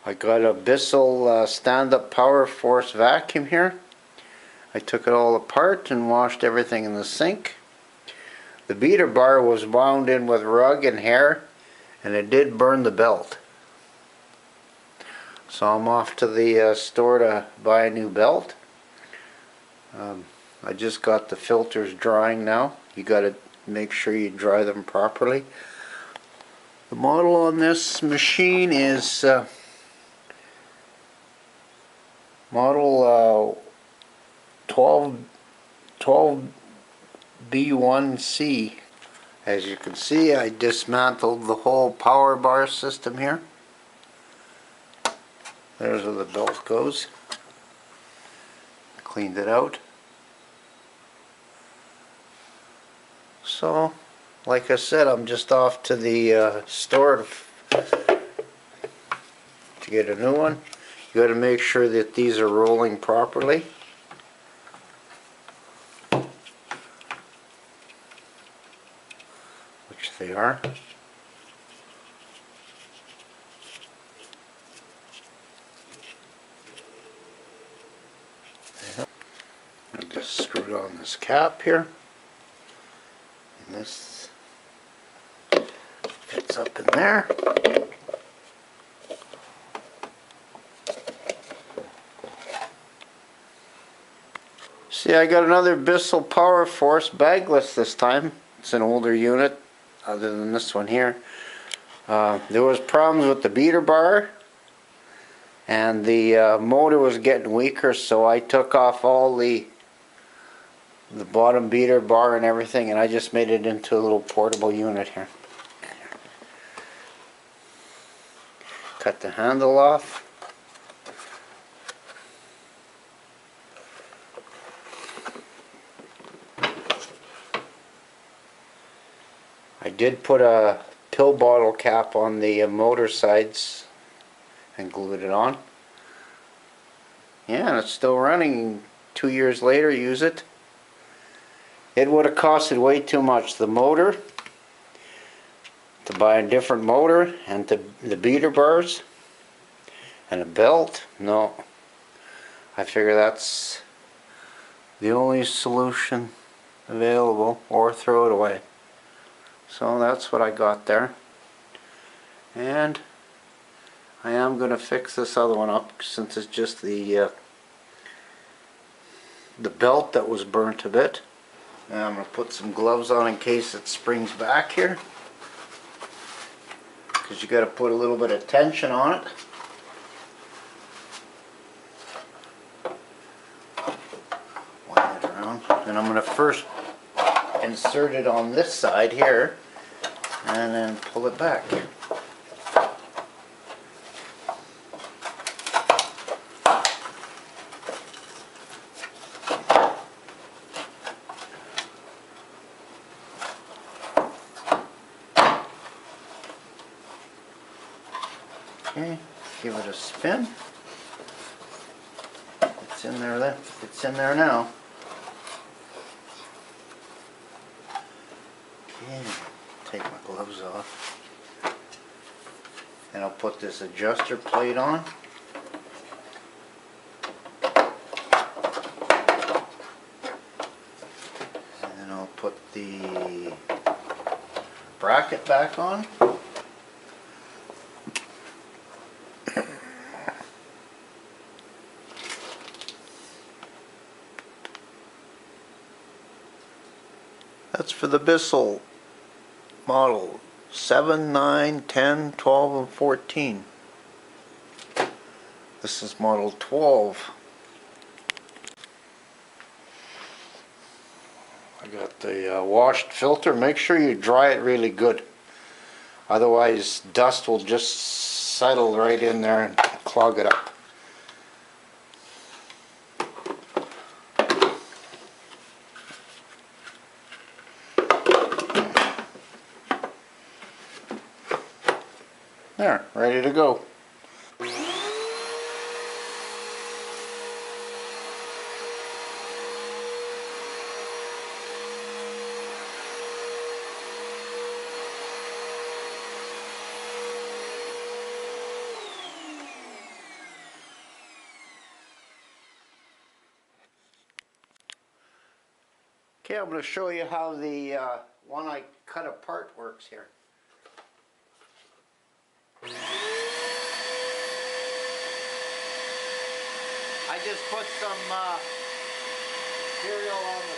I got a Bissell stand-up Powerforce vacuum here. I took it all apart and washed everything in the sink. The beater bar was wound in with rug and hair, and it did burn the belt. So I'm off to the store to buy a new belt. I just got the filters drying now. You got to make sure you dry them properly. The model on this machine is model 12B1C. As you can see, I dismantled the whole power bar system here. There's where the belt goes. Cleaned it out. So, like I said, I'm just off to the store to get a new one. You got to make sure that these are rolling properly. Which they are. I just screwed on this cap here. And this fits up in there. See, I got another Bissell Powerforce bagless this time. It's an older unit other than this one here. There was problems with the beater bar, and the motor was getting weaker, so I took off all the bottom beater bar and everything, and I just made it into a little portable unit here. Cut the handle off. I did put a pill bottle cap on the motor sides and glued it on. Yeah, and it's still running. 2 years later, use it. It would have costed way too much. The motor, to buy a different motor, and the beater bars, and a belt. No. I figure that's the only solution available, or throw it away. So that's what I got there. And I am going to fix this other one up, since it's just the belt that was burnt a bit. Now I'm going to put some gloves on in case it springs back here, because you got to put a little bit of tension on it. Wind it around, and I'm going to first insert it on this side here and then pull it back. Okay, give it a spin. It's in there. It's in there now. Okay, take my gloves off, and I'll put this adjuster plate on. And then I'll put the bracket back on. That's for the Bissell model 7, 9, 10, 12, and 14. This is model 12. I got the washed filter. Make sure you dry it really good. Otherwise dust will just settle right in there and clog it up. There, ready to go. Okay, I'm going to show you how the one I cut apart works here. I just put some material on the